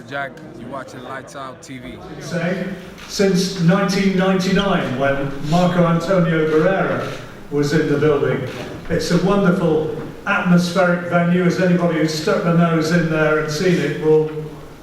Jack. You're watching Lights Out TV. Since 1999, when Marco Antonio Barrera was in the building. It's a wonderful atmospheric venue, as anybody who's stuck their nose in there and seen it will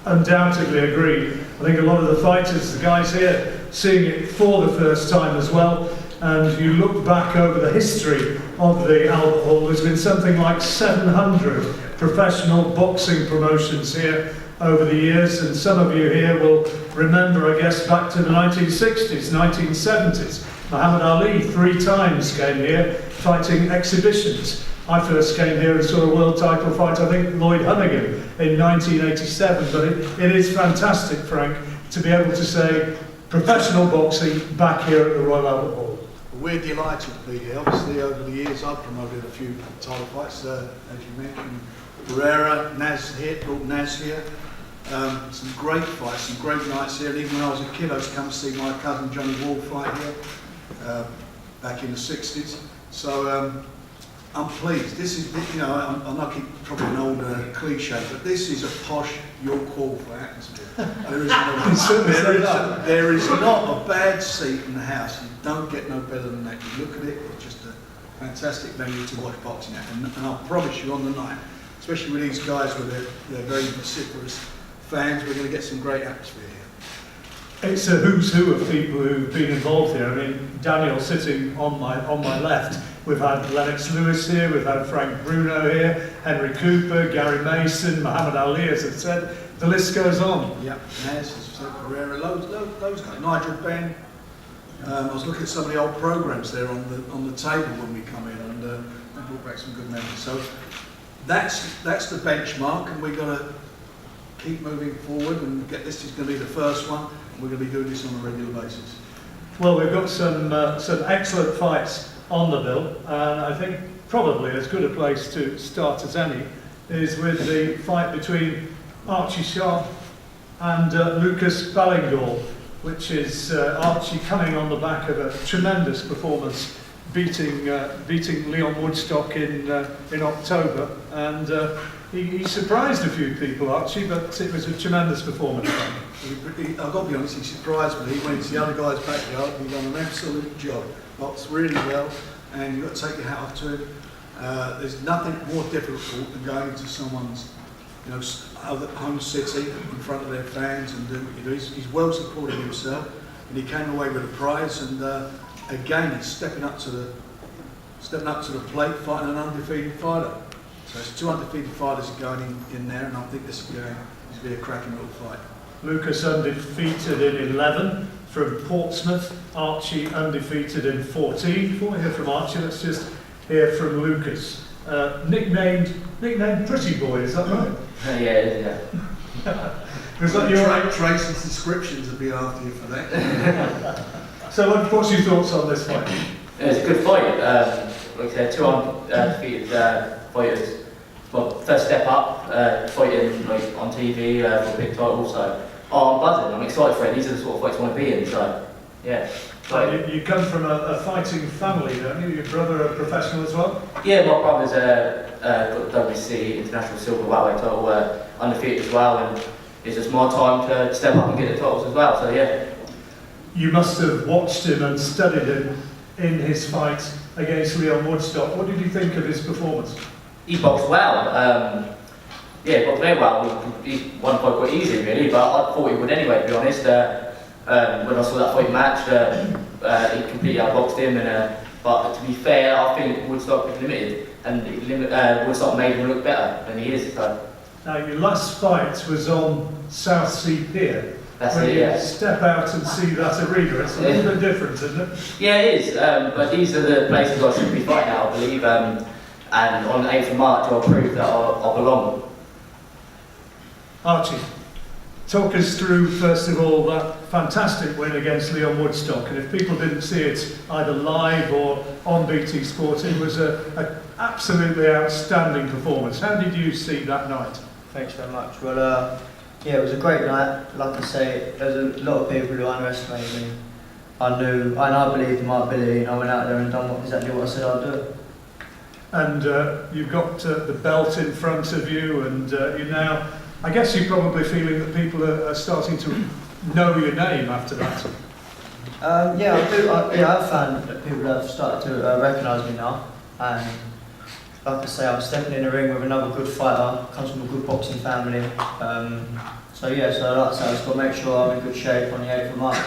undoubtedly agree. I think a lot of the fighters, the guys here, seeing it for the first time as well. And you look back over the history of the Albert Hall, there's been something like 700 professional boxing promotions here over the years, and some of you here will remember, I guess, back to the 1960s, 1970s. Muhammad Ali 3 times came here fighting exhibitions. I first came here and saw a world title fight, I think, Lloyd Hunnigan in 1987, but it is fantastic, Frank, to be able to say professional boxing back here at the Royal Albert Hall. We're delighted to be here. Obviously, over the years, I've promoted a few title fights, as you mentioned. Barrera, Naz here, brought Naz here. Some great fights, some great nights here. And even when I was a kid, I used to come see my cousin Johnny Wall fight here back in the 60s. So I'm pleased. This is, you know, I'm not probably an older cliche, but this is a posh York Hall for atmosphere. There is not a bad seat in the house. You don't get no better than that. You look at it, it's just a fantastic venue to watch boxing at. And I promise you, on the night, especially with these guys with their very vociferous fans, we're going to get some great atmosphere here. It's a who's who of people who've been involved here. I mean, Daniel sitting on my left. We've had Lennox Lewis here, we've had Frank Bruno here, Henry Cooper, Gary Mason, Muhammad Ali, as I said. The list goes on. Yeah, Naz, as I said, Barrera, loads guys. Nigel Benn. I was looking at some of the old programs there on the table when we come in, and they brought back some good memories. So that's the benchmark, and we've got to keep moving forward and get this. Is going to be the first one, and we're going to be doing this on a regular basis. Well, we've got some excellent fights on the bill, and I think probably as good a place to start as any is with the fight between Archie Sharp and Lucas Ballingall, which is Archie coming on the back of a tremendous performance, beating Leon Woodstock in October, and he surprised a few people, Archie, but it was a tremendous performance. I've got to be honest, he surprised me. He went to the other guy's backyard and he done an absolute job. Boxed really well, and you've got to take your hat off to him. There's nothing more difficult than going into someone's, home city in front of their fans and doing what you do. He's well supported himself, and he came away with a prize. And again, he's stepping up to the plate, fighting an undefeated fighter. So it's 2 undefeated fighters going in there, and I think this is going to be a cracking little fight. Lucas undefeated in 11 from Portsmouth. Archie undefeated in 14. Before we hear from Archie, let's just hear from Lucas. Nicknamed Pretty Boy, is that right? Yeah. Was that your Tracy's descriptions would be after you for that? So what's your thoughts on this fight? It was a good fight. Like I said, 2 undefeated fighters. Well, first step up, fighting on TV for a big title. So I'm buzzing. I'm excited for it. These are the sort of fights I want to be in. So yeah. You come from a fighting family, don't you? Your brother a professional as well? Yeah, my brother's got the WC International Silver Welterweight title, undefeated as well, and it's just my time to step up and get the titles as well. So yeah. You must have watched him and studied him in his fight against Leon Woodstock. What did you think of his performance? He boxed well. Boxed very well. He won quite quite easy, really, but I thought he would anyway, to be honest. When I saw that fight match, he completely outboxed him. But to be fair, I think Woodstock was limited, and Woodstock made him look better than he is. So. Now, your last fight was on Southsea Pier. That's when it, you yeah. Step out and see that arena, it's a little bit different, isn't it? Yeah, it is. But these are the places I should be fighting at, I believe. And on the 8th of March, I'll prove that I belong. Archie, talk us through, first of all, that fantastic win against Leon Woodstock. And if people didn't see it either live or on BT Sport, it was an absolutely outstanding performance. How did you see that night? Thanks very much. Well, it was a great night. Like I say, there was a lot of people who underestimated me. I believed in my ability, and I went out there and done exactly what I said I'd do. And you've got the belt in front of you, and you're now I guess you're probably feeling that people are starting to know your name after that. Yeah, I do. I've found that people have started to recognise me now, and like I say, I'm stepping in the ring with another good fighter, comes from a good boxing family. So like I say, I've just got to make sure I'm in good shape on the 8th of March.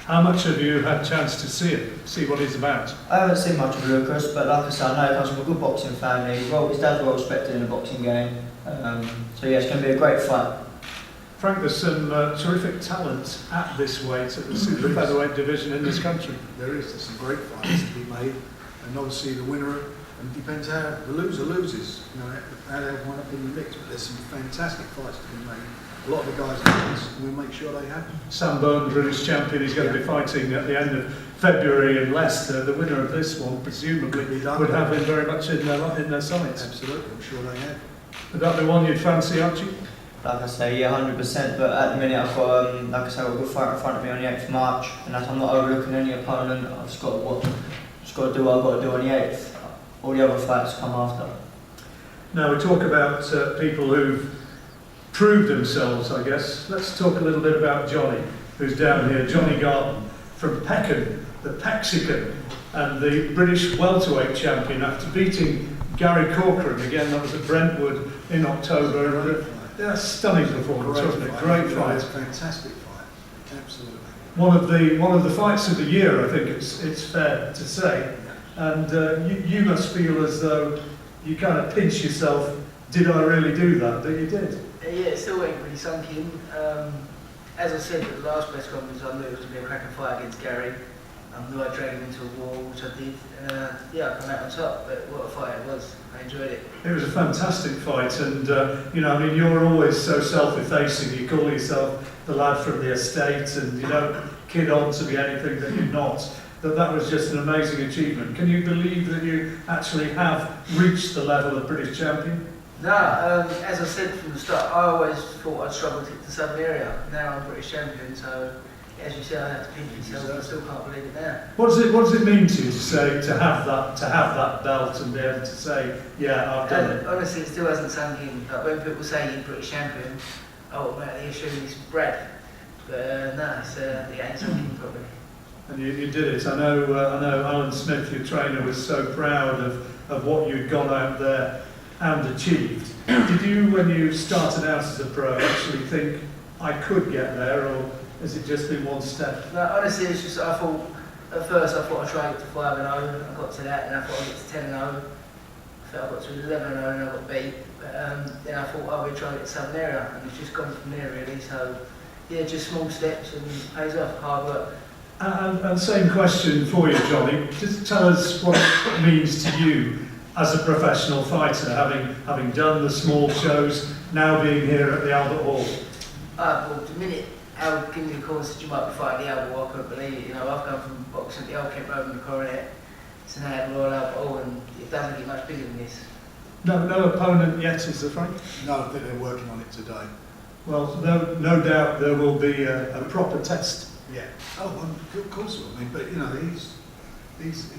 How much have you had a chance to see what he's about? I haven't seen much of Lucas, but like I say, I know he comes from a good boxing family. His dad's well respected in the boxing game. So yeah, it's going to be a great fight. Frank, there's some terrific talent at this weight, at the super featherweight division in this country. There's some great fights to be made, and obviously the winner, and it depends how the loser loses, you know, how they wind up in the mix, but there's some fantastic fights to be made. A lot of the guys in this, and we'll make sure they happen. Sam Byrne, British champion, he's going to be fighting at the end of February in Leicester. The winner of this one, presumably, would have him very much in their sights. Absolutely, I'm sure they have. Would that be one you'd fancy, Archie? Like I say, yeah, 100%. But at the minute, I've got, like I say, I've got a good fight in front of me on the 8th of March, and as I'm not overlooking any opponent, I've just got to do what I've got to do on the 8th. All the other fights come after. Now we talk about people who've proved themselves, I guess. Let's talk a little bit about Johnny, who's down here. Johnny Garden from Peckham, the Pexican, and the British welterweight champion after beating Gary Corcoran. Again, that was at Brentwood in October. Yeah, stunning performance, wasn't it? Great fight. Fantastic fight. Absolutely. One of the fights of the year, I think it's fair to say. And you must feel as though you kind of pinch yourself. Did I really do that? But you did. Yeah, it still ain't really sunk in. As I said at the last press conference, I knew it was going to be a cracking fight against Gary. I knew I'd drag him into a war, which I did. Yeah, I come out on top, but what a fight it was. I enjoyed it. It was a fantastic fight, and you know, I mean, you're always so self-effacing. You call yourself the lad from the estate, and you don't kid on to be anything that you're not. That was just an amazing achievement. Can you believe that you actually have reached the level of British champion? No, as I said from the start, I always thought I'd struggle to hit the southern area. Now I'm British champion, so as you said, I have to pinch myself, but I still can't believe it now. What does it mean to you to have that belt and be able to say, yeah, I've done it? Honestly, it still hasn't sunk in. Like when people say you're British champion, I automatically assume it's Brad. But no, it ain't sunk in probably. And you did it. I know Alan Smith, your trainer, was so proud of what you'd gone out there and achieved. Did you, when you started out as a pro, actually think, I could get there, or has it just been one step? No, honestly, it's just, at first I thought I'd try to get to 5-0, I got to that, and I thought I'd get to 10-0. I felt I got to 11-0 and I got beat. But then I thought, oh, we'll try to get to Southern area, and it's just gone from there really. So, yeah, just small steps and it pays off, hard work. And same question for you, Johnny. Just tell us what it means to you as a professional fighter, having done the small shows, now being here at the Albert Hall. Well, the minute Al gave me a call and said you might be fighting the Albert Hall, I couldn't believe it. You know, I've come from boxing at the Old Kent Road and the Coronet, so now at Royal Albert Hall, and it doesn't get much bigger than this. No opponent yet, is there, Frank? No, I think they're working on it today. Well, no doubt there will be a proper test. Yeah. Oh, well, of course. I mean, but you know, he's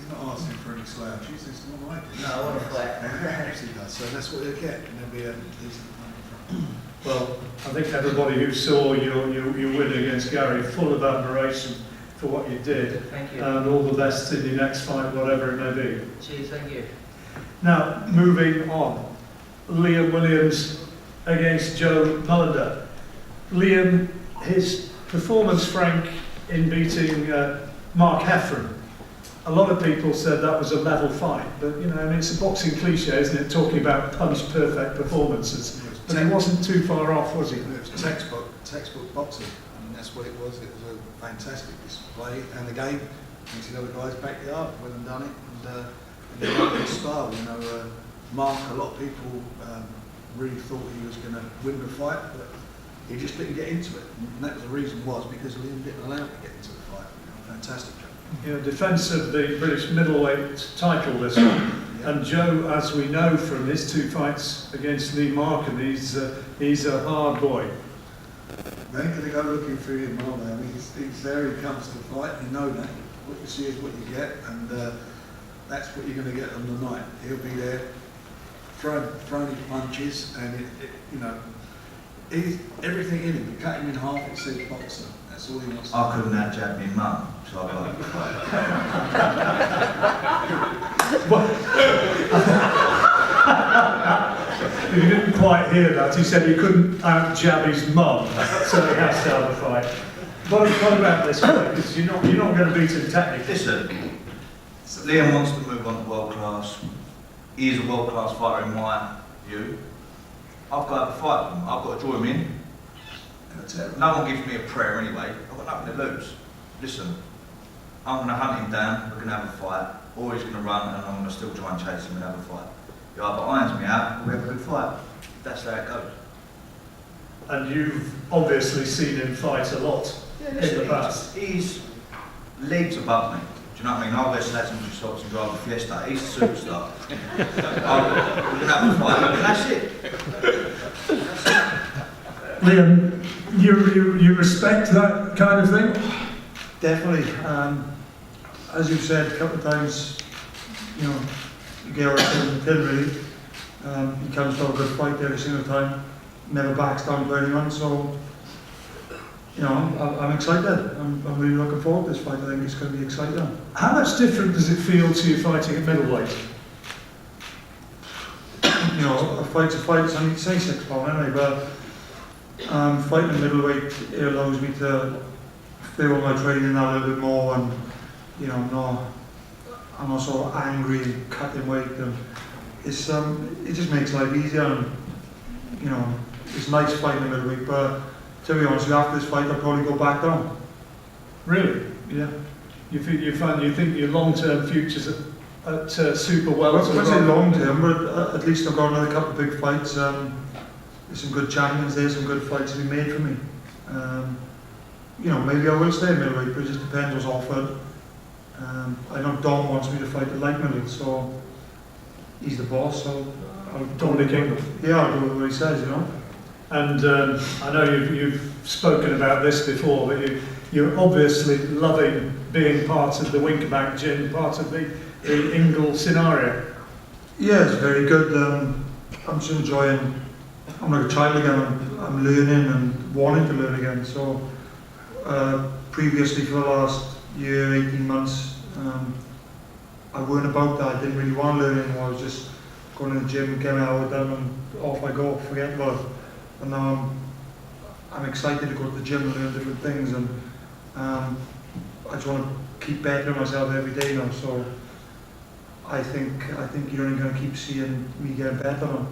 not asking for any slouches. He's not like it. No, I want to fight. He does. So that's what he'll get, and there'll be a decent money. Well, I think everybody who saw your win against Gary, full of admiration for what you did. Thank you. And all the best in your next fight, whatever it may be. Cheers, thank you. Now, moving on. Liam Williams against Joe Mullender. Liam, his performance, Frank, in beating Mark Heffron. A lot of people said that was a level fight, but you know, I mean, it's a boxing cliche, isn't it, talking about punch-perfect performances. But he wasn't too far off, was he? It was textbook boxing. I mean, that's what it was. It was a fantastic display, and the game, you see the other guys back it up, went and done it, and he loved his style. You know, Mark, a lot of people really thought he was going to win the fight, but he just didn't get into it, and that was the reason was because Liam didn't allow him to get into the fight. Fantastic job. You know, defence of the British middleweight title this one. And Joe, as we know from his two fights against Lee Markham, he's a hard boy. They ain't going to go looking for him, are they? I mean, he's there, he comes to fight, you know that. What you see is what you get, and that's what you're going to get on the night. He'll be there, throwing his punches, and you know, everything in him. You cut him in half, it says boxer. That's all he wants to do. I couldn't have jabbed my mum, so I got You didn't quite hear that. He said he couldn't out-jab his mum, so he has to have a fight. What about this fight? Because you're not going to beat him technically. Listen, Liam wants to move on to world class. He is a world class fighter in my view. I've got to have a fight with him. I've got to draw him in. No one gives me a prayer anyway. I've got nothing to lose. Listen, I'm going to hunt him down. We're going to have a fight. Or he's going to run, and I'm going to still try and chase him and have a fight. He either irons me out, or we have a good fight. That's how it goes. And you've obviously seen him fight a lot in the past. He's leagues above me. Do you know what I mean? I'll wear slats and shorts and drive a Fiesta. He's a superstar. We're going to have a fight, and that's it. Liam, you respect that kind of thing? Definitely. As you've said a couple of times, you know, you get right in the tin really. He comes for a good fight every single time, never backs down to anyone, so, you know, I'm excited. I'm really looking forward to this fight. I think it's going to be exciting. How much different does it feel to you fighting at middleweight? You know, a fight's a fight, so I need to say 6 pound anyway, but fighting at middleweight, it allows me to feel my training a little bit more, and, you know, I'm not so angry cutting weight, and it's it just makes life easier, and, you know, it's nice fighting middleweight, but to be honest, after this fight I'll probably go back down. Really? Yeah. You think your long-term future's at super Well, I say welterweight? long term, but at least I've got another couple of big fights. There's some good champions there, some good fights to be made for me. You know, maybe I will stay at middleweight, but it just depends what's offered. I know Dom wants me to fight at light middle, so he's the boss, so I'll Dominic Ingram. Yeah, I'll do what he says, you know. And I know you've spoken about this before, but you're obviously loving being part of the Winkerbank gym, part of the Ingle scenario. Yeah, it's very good. I'm just enjoying. I'm like a child again. I'm learning and wanting to learn again. So previously, for the last year, 18 months, I weren't about that. I didn't really want to learn anymore. I was just going to the gym, getting an hour done, and off I go, forget about it. And now I'm excited to go to the gym and learn different things, and I just want to keep bettering myself every day now. So I think you're only going to keep seeing me getting better now.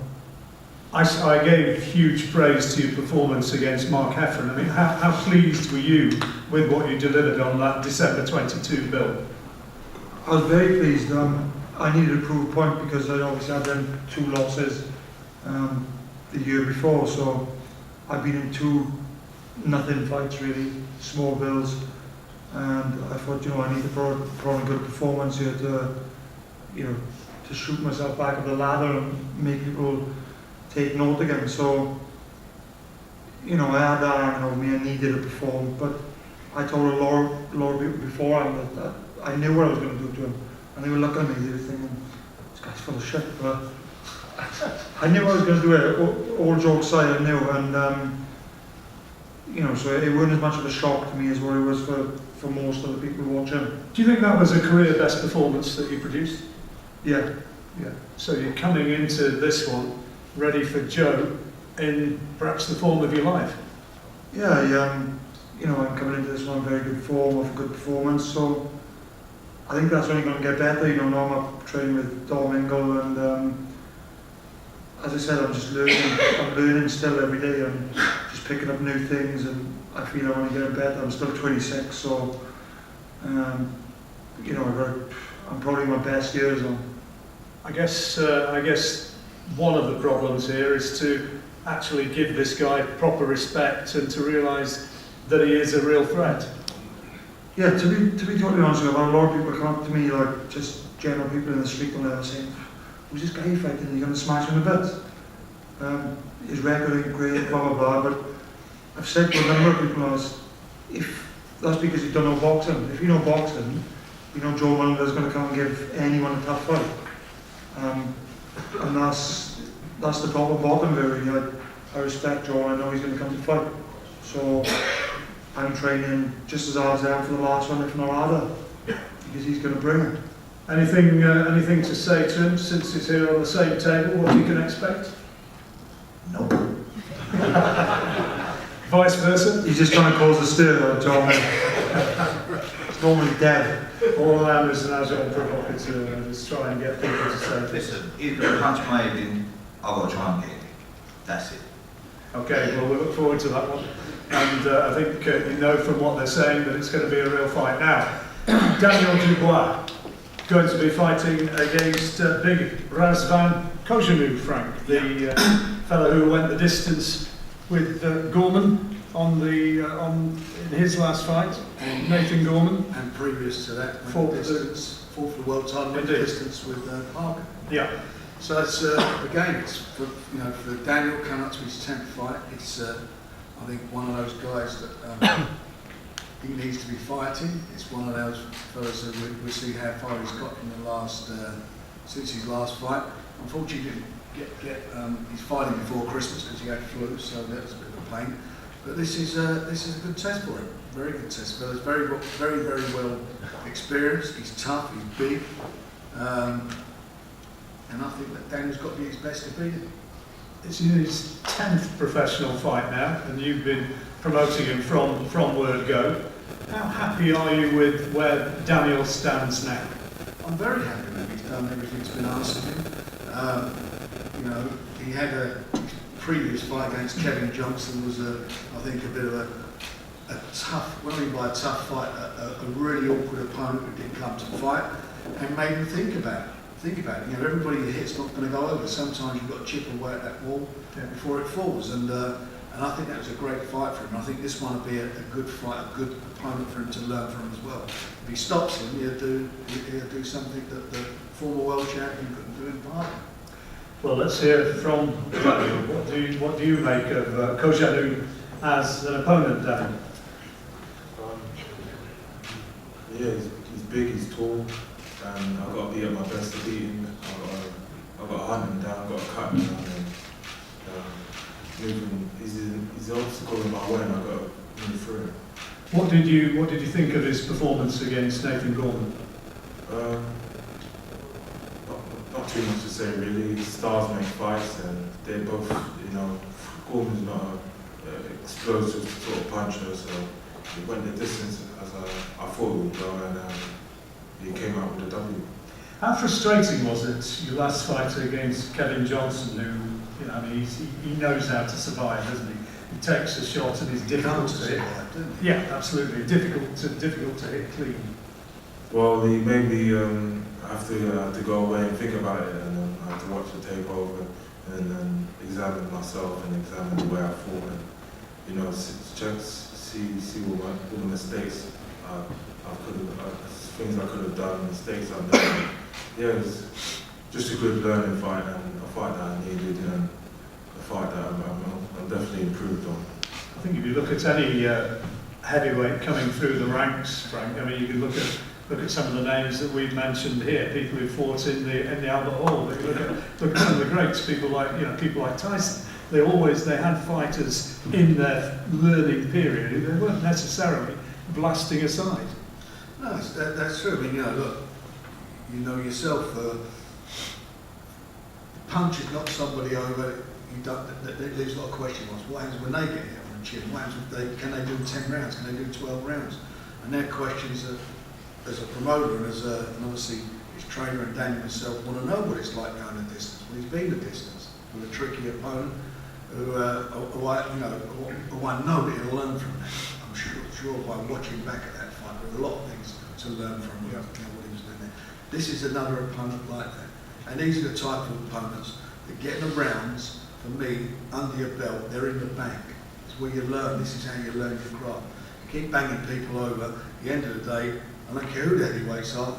I gave huge praise to your performance against Mark Heffron. I mean, how pleased were you with what you delivered on that December 22 bill? I was very pleased. I needed to prove a point because I obviously had them 2 losses the year before, so I've been in 2 nothing fights really, small bills, and I thought, you know, I need to put on a good performance here to, you know, to shoot myself back up the ladder and make people take note again. So, you know, I had that hanging over me. I needed to perform, but I told a lot of people beforehand that I knew what I was going to do to him, and they were looking at me, they were thinking, this guy's full of shit, but I knew I was going to do it. All jokes aside, I knew, and you know, so it wasn't as much of a shock to me as what it was for most of the people watching. Do you think that was a career best performance that you produced? Yeah. Yeah. So you're coming into this one ready for Joe in perhaps the form of your life? Yeah, you know, I'm coming into this one in very good form, with a good performance, so I think that's only going to get better. You know, now I'm up training with Dom Ingle, and as I said, I'm just learning. I'm learning still every day. I'm just picking up new things, and I feel I'm only getting better. I'm still 26, so you know, I'm probably my best years on. I guess one of the problems here is to actually give this guy proper respect and to realise that he is a real threat. Yeah, to be totally honest with you, a lot of people come up to me, like just general people in the street, and they're saying, "Who's this guy fighting? You're going to smash him a bit." His record ain't great, blah blah blah. But I've said to a number of people, if that's because you don't know boxing. If you know boxing, you know Joe Mullender's going to come and give anyone a tough fight. And that's the top and bottom of it, really. I respect Joe, I know he's going to come to fight. So I'm training just as hard as I am for the last one, if not harder, because he's going to bring it. Anything to say to him since he's here on the same table? What he can expect? No. Vice versa? He's just trying to cause a stir on John. It's normally dead. All I am is an agile provocateur and just try and get people to say this. Listen, he's got a punch made in, I've got to try and get it. That's it. Okay, well we look forward to that one. And I think you know from what they're saying that it's going to be a real fight. Now, Daniel Dubois going to be fighting against big Razvan Kojanou, Frank, the fellow who went the distance with Gorman in his last fight, Nathan Gorman. And previous to that, Fought fought for the world title in distance with Parker. Yeah. So it's again, it's for Daniel coming up to his 10th fight. It's I think one of those guys that he needs to be fighting. It's one of those fellas that we'll see how far he's got in the last since his last fight. Unfortunately, he didn't get he's fighting before Christmas because he had flu, so that was a bit of a pain. But this is a good test for him. Very good test. Fella's very well experienced. He's tough. He's big. And I think that Daniel's got to be his best to beat him. It's his 10th professional fight now, and you've been promoting him from word go. How happy are you with where Daniel stands now? I'm very happy that he's done everything that's been asked of him. He had a previous fight against Kevin Johnson was I think a bit of a tough, what I mean by a tough fight, a really awkward opponent who didn't come to fight, and made him think about it. Everybody you hit's not going to go over. Sometimes you've got to chip away at that wall before it falls. And I think that was a great fight for him. I think this one will be a good fight, a good opponent for him to learn from as well. If he stops him, he'll do something that the former world champion couldn't do in Parker. Well, let's hear from Daniel. What do you make of Kojanou as an opponent, Daniel? Yeah, he's big, he's tall. And I've got to be at my best to beat him. I've got to hunt him down, I've got to cut him down. And he's the obstacle in my way, and I've got to move through him. What did you think of his performance against Nathan Gorman? Not too much to say really. Stars make fights, and they're both, Gorman's not an explosive sort of puncher, so he went the distance as I thought he would go, and he came out with a W. How frustrating was it, your last fight against Kevin Johnson, who, he knows how to survive, doesn't he? He takes a shot and he's difficult to hit. Yeah, absolutely. Difficult to hit clean. Well, he made me have to go away and think about it, and I had to watch the tape over and then examine myself and examine the way I fought, and see all the mistakes I could have, things I could have done, mistakes I've done. Yeah, it was just a good learning fight, and a fight that I needed, and a fight that I'm definitely improved on. I think if you look at any heavyweight coming through the ranks, Frank, you can look at some of the names that we've mentioned here, people who fought in the Albert Hall. But you look at some of the greats, people like Tyson. They had fighters in their learning period who they weren't necessarily blasting aside. No, that's true. Look, you know yourself. Punch is not somebody over. That leaves a lot of question marks. What happens when they get hit on the chin? What happens can they do 10 rounds? Can they do 12 rounds? And they're questions that, as a promoter and and obviously his trainer and Daniel himself want to know what it's like going the distance. Well, he's been the distance with a tricky opponent who I know that he'll learn from that. I'm sure by watching back at that fight, there are a lot of things to learn from what he was doing there. This is another opponent like that. And these are the type of opponents that get in the rounds, for me, under your belt, they're in the bank. It's where you learn, this is how you learn your craft. You keep banging people over, at the end of the day, I don't care who the heavyweights are,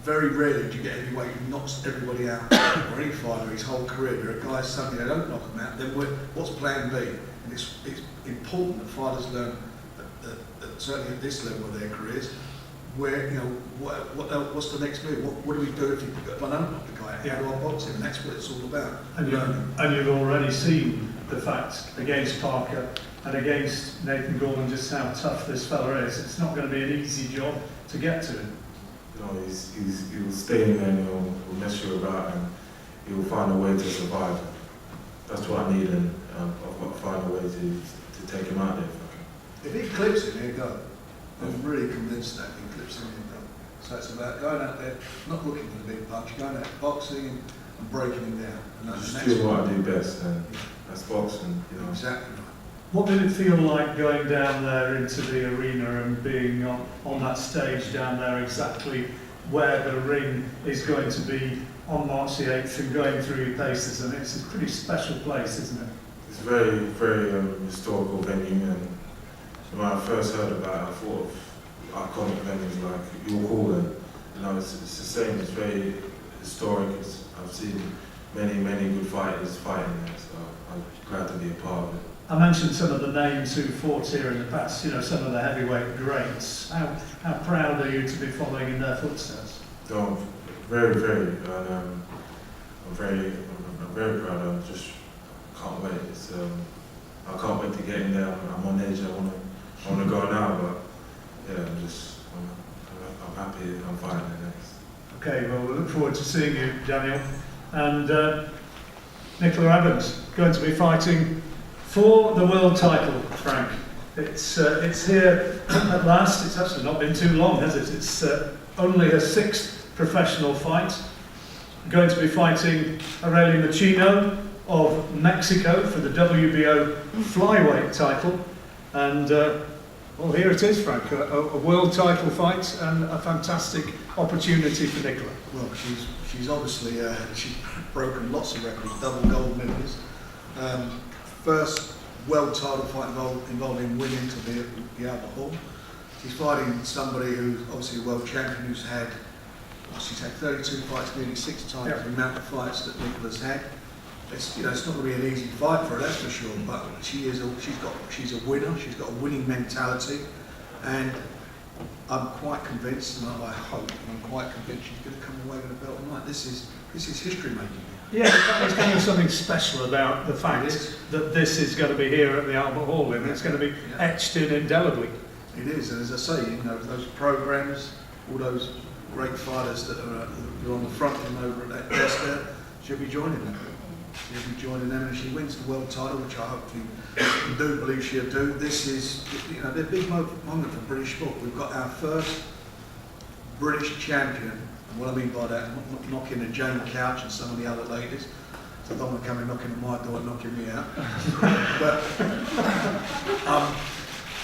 very rarely do you get a heavyweight who knocks everybody out, or any fighter his whole career. There are guys, suddenly they don't knock them out, then what's plan B? And it's important that fighters learn, that certainly at this level of their careers, where, you know, what's the next move? What do we do if I don't knock the guy out? How do I box him? And that's what it's all about. And you've already seen the fact against Parker and against Nathan Gorman just how tough this fella is. It's not going to be an easy job to get to him. You know, he'll stay in there and he'll mess you about and he'll find a way to survive. That's what I need, and I've got to find a way to take him out there. If he clips him, he'll go. I'm really convinced that he clips him, he'll go. So it's about going out there, not looking for the big punch, going out boxing and breaking him down. And Just do what I do best, and that's boxing, you know. Exactly right. What did it feel like going down there into the arena and being on that stage down there exactly where the ring is going to be on March the 8th and going through your paces? And it's a pretty special place, isn't it? It's a very, very historical venue, and when I first heard about it, I thought of iconic venues like York Hall, and you know, it's the same. It's very historic. I've seen many good fighters fighting there, so I'm glad to be a part of it. I mentioned some of the names who fought here in the past, you know, some of the heavyweight greats. How proud are you to be following in their footsteps? So very, and I'm very proud. I just can't wait. I can't wait to get in there. I'm on edge. I want to go now, but yeah, I'm happy. I'm fighting it next. Okay, well, we look forward to seeing you, Daniel. And Nicola Evans going to be fighting for the world title, Frank. It's here at last. It's actually not been too long, has it? It's only her 6th professional fight. Going to be fighting Aurelio Machino of Mexico for the WBO flyweight title. And well, here it is, Frank, a world title fight and a fantastic opportunity for Nicola. Well, she's obviously she's broken lots of records, double gold medals. First world title fight involving women to be at the Albert Hall. She's fighting somebody who's obviously a world champion who's had, she's had 32 fights, nearly 6 times the amount of fights that Nicola's had. It's, you know, it's not going to be an easy fight for her, that's for sure. But she's a winner. She's got a winning mentality, and I'm quite convinced, and I hope, and I'm quite convinced she's going to come away with a belt tonight. This is history making. Yeah, there's going to be something special about the fact that this is going to be here at the Albert Hall, and it's going to be etched in indelibly. It is, and as I say, you know, those programs, all those great fighters that are on the front and over at that desk there, she'll be joining them. She'll be joining them, and if she wins the world title, which I hope you do believe she'll do. This is, you know, the big moment for British sport. We've got our first British champion. And what I mean by that, not knocking the Jane Couch and some of the other ladies. So I don't want to come in knocking at my door and knocking me out. But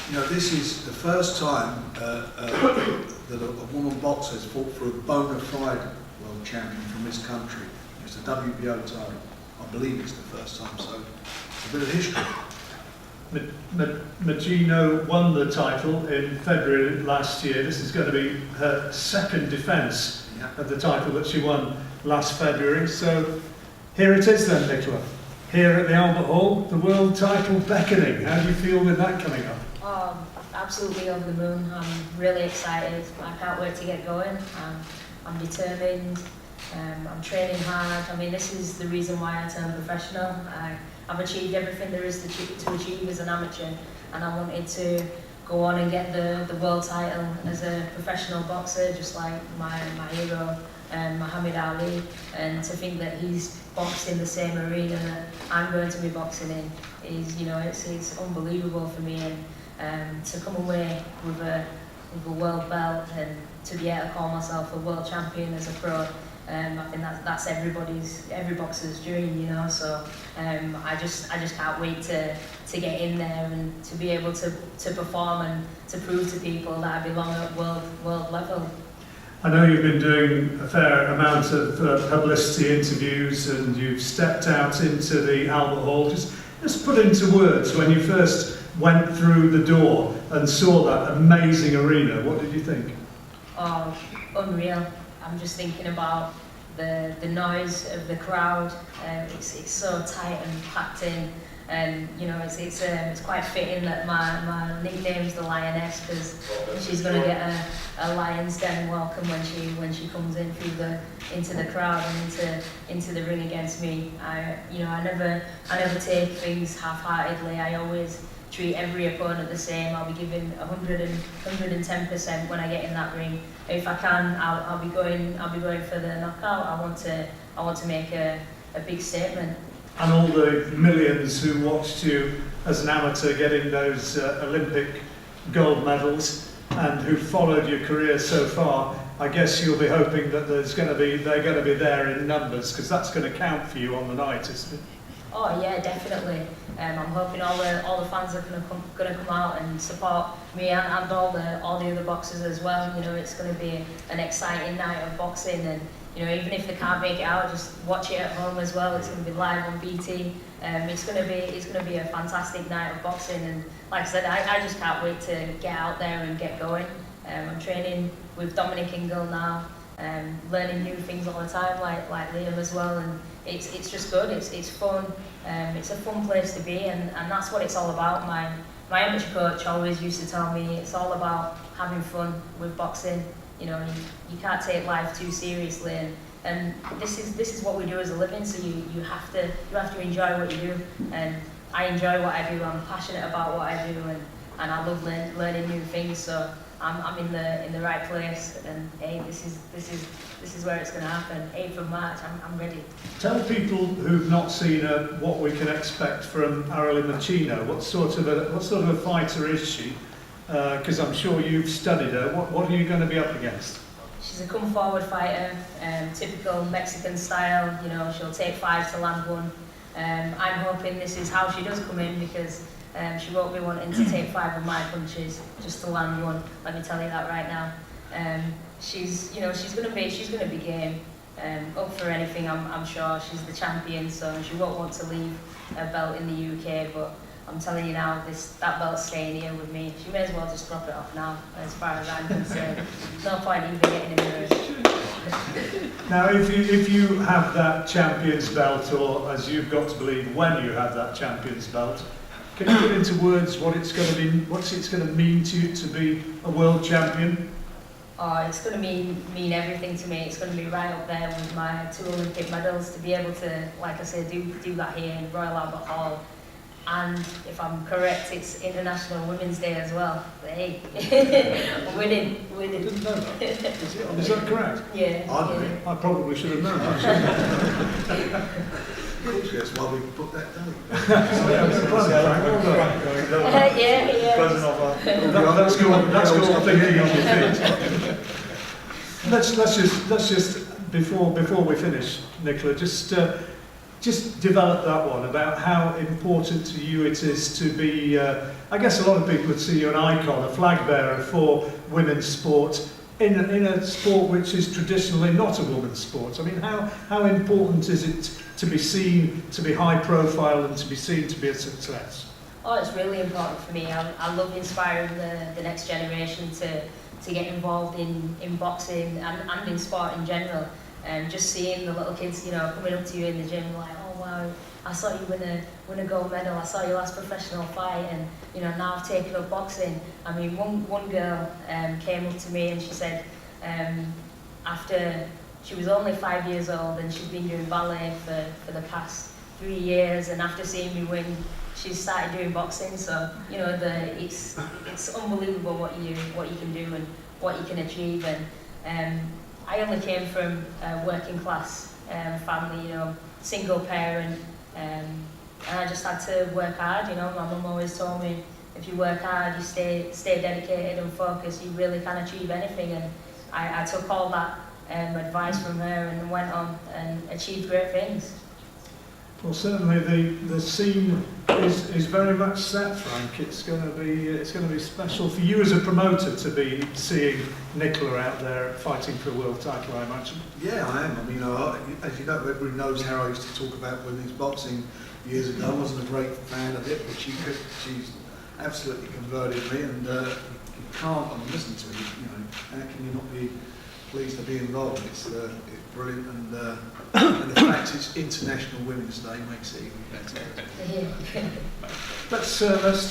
you know, this is the first time that a woman boxer has fought for a bona fide world champion from this country. It's a WBO title. I believe it's the first time, so it's a bit of history. Machino won the title in February last year. This is going to be her 2nd defence of the title that she won last February. So here it is then, Nicola. Here at the Albert Hall, the world title beckoning. How do you feel with that coming up? Oh, absolutely over the moon. I'm really excited. I can't wait to get going. I'm determined. I'm training hard. I mean, this is the reason why I turned professional. I've achieved everything there is to achieve as an amateur, and I wanted to go on and get the world title as a professional boxer, just like my hero, Muhammad Ali. And to think that he's boxed in the same arena that I'm going to be boxing in is, you know, it's unbelievable for me. And to come away with a world belt and to be able to call myself a world champion as a pro, I think that's every boxer's dream, you know. So I just can't wait to get in there and to be able to perform and to prove to people that I belong at world level. I know you've been doing a fair amount of publicity interviews, and you've stepped out into the Albert Hall. Just put into words when you first went through the door and saw that amazing arena. What did you think? Oh, unreal. I'm just thinking about the noise of the crowd. It's so tight and packed in. And you know, it's quite fitting that my nickname's the Lioness, because she's going to get a lion's den welcome when she comes in into the crowd and into the ring against me. I never take things half-heartedly. I always treat every opponent the same. I'll be giving 110% when I get in that ring. If I can, I'll be going for the knockout. I want to make a big statement. And all the millions who watched you as an amateur getting those Olympic gold medals and who followed your career so far, I guess you'll be hoping that they're going to be there in numbers, because that's going to count for you on the night, isn't it? Oh yeah, definitely. I'm hoping all the fans are going to come out and support me and all the other boxers as well. You know, it's going to be an exciting night of boxing, and you know, even if they can't make it out, just watch it at home as well. It's going to be live on BT. It's going to be a fantastic night of boxing, and like I said, I just can't wait to get out there and get going. I'm training with Dominic Ingle now, learning new things all the time, like Liam as well, and it's just good. It's fun. It's a fun place to be, and that's what it's all about. My amateur coach always used to tell me it's all about having fun with boxing. You know, you can't take life too seriously, and this is what we do as a living. So you have to enjoy what you do, and I enjoy what I do. I'm passionate about what I do, and I love learning new things. So I'm in the right place, and hey, this is where it's going to happen. 8th of March, I'm ready. Tell people who've not seen her what we can expect from Arely Machino. What sort of a fighter is she? Because I'm sure you've studied her. What are you going to be up against? She's a come forward fighter, typical Mexican style. You know, she'll take 5 to land 1. I'm hoping this is how she does come in, because she won't be wanting to take 5 of my punches just to land 1. Let me tell you that right now. She's going to be game, up for anything. I'm sure. She's the champion, so she won't want to leave her belt in the UK. But I'm telling you now, that belt's staying here with me. She may as well just drop it off now, as far as I'm concerned. No point even getting in the ring. Now, if you have that champion's belt, or as you've got to believe, when you have that champion's belt, can you put into words what it's going to mean to you to be a world champion? Oh, it's going to mean everything to me. It's going to be right up there with my 2 Olympic medals, to be able to, like I said, do that here in Royal Albert Hall. And if I'm correct, it's International Women's Day as well. But hey, winning. Didn't know that. Is that correct? Yeah. I probably should have known that. That's why we put that down. That's good thinking on your feet. Let's just before we finish, Nicola, just develop that one about how important to you it is to be, I guess a lot of people would see you an icon, a flag bearer for women's sport, in a sport which is traditionally not a women's sport. I mean, how important is it to be seen, to be high profile, and to be seen to be a success? Oh, it's really important for me. I love inspiring the next generation to get involved in boxing and in sport in general. Just seeing the little kids, you know, coming up to you in the gym like, oh wow, I saw you win a gold medal, I saw your last professional fight, and you know, now I've taken up boxing. I mean, one girl came up to me and she said, after she was only 5 years old and she's been doing ballet for the past 3 years, and after seeing me win, she started doing boxing. So you know, it's unbelievable what you can do and what you can achieve. And I only came from a working class family, you know, single parent, and I just had to work hard. You know, my mum always told me, if you work hard, you stay dedicated and focused, you really can achieve anything. And I took all that advice from her and went on and achieved great things. Well, certainly the scene is very much set, Frank. It's going to be special for you as a promoter to be seeing Nicola out there fighting for a world title, I imagine. Yeah, I am. I mean, as you know, everybody knows how I used to talk about women's boxing years ago. I wasn't a great fan of it, but she's absolutely converted me, and you can't listen to me. You know, how can you not be pleased to be involved. It's brilliant, and the fact it's International Women's Day makes it even better. Let's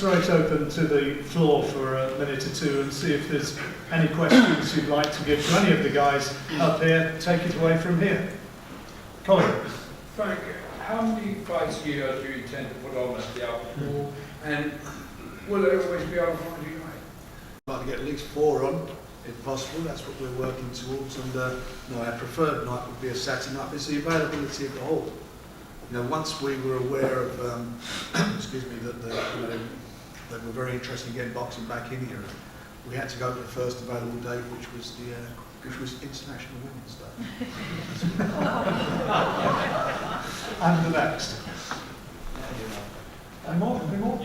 throw it open to the floor for a minute or two and see if there's any questions you'd like to give to any of the guys up here. Take it away from here. Colin. Frank, how many fights a year do you intend to put on at the Albert Hall, and will it always be on Friday night? I'd like to get at least 4 on, if possible. That's what we're working towards. And no, our preferred night would be a Saturday night. It's the availability of the hall. You know, once we were aware of, excuse me, that they were very interested in getting boxing back in here, we had to go to the first available date, which was International Women's Day. And the next. Any more? Any more?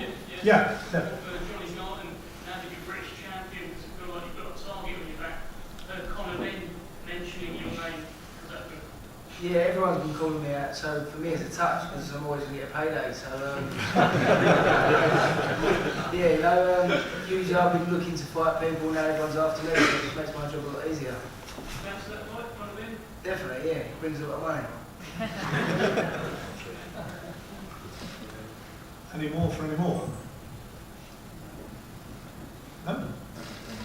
Yeah. Johnny Martin, now that you're British champion, does it feel like you've got a target on your back? Conor then mentioning your name. Is that good? Yeah, everyone's been calling me out, so for me it's a touch because I'm always going to get a payday. So yeah, no, usually I've been looking to fight people, now everyone's after me, so it just makes my job a lot easier. Fancy that fight, Conor then? Definitely, yeah, it brings a lot of money. Any more for any more? No?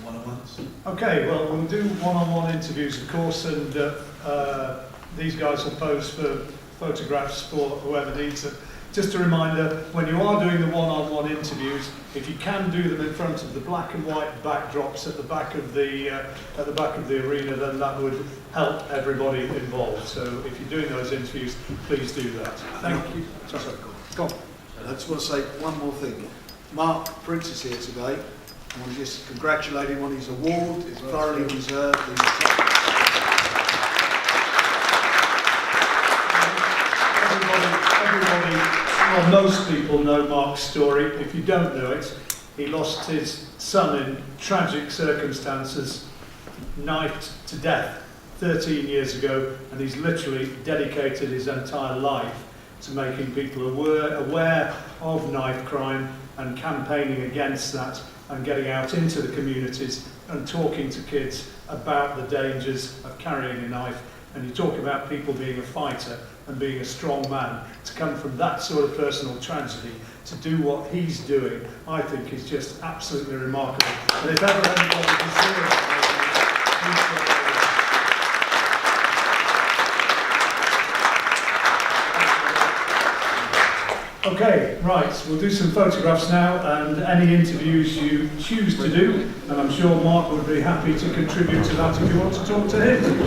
One-on-ones. Okay, well, we'll do one-on-one interviews, of course, and these guys will pose for photographs for whoever needs it. Just a reminder, when you are doing the one-on-one interviews, if you can do them in front of the black and white backdrops at the back of the arena, then that would help everybody involved. So if you're doing those interviews, please do that. Thank you. Sorry, Go on. I just want to say one more thing. Mark Prince is here today. I want to just congratulate him on his award. It's thoroughly deserved. Everybody, well, most people know Mark's story. If you don't know it, he lost his son in tragic circumstances, knifed to death 13 years ago, and he's literally dedicated his entire life to making people aware of knife crime and campaigning against that and getting out into the communities and talking to kids about the dangers of carrying a knife. And you talk about people being a fighter and being a strong man, to come from that sort of personal tragedy to do what he's doing, I think is just absolutely remarkable. And if ever anybody deserves it, okay, right, we'll do some photographs now and any interviews you choose to do, and I'm sure Mark would be happy to contribute to that if you want to talk to him.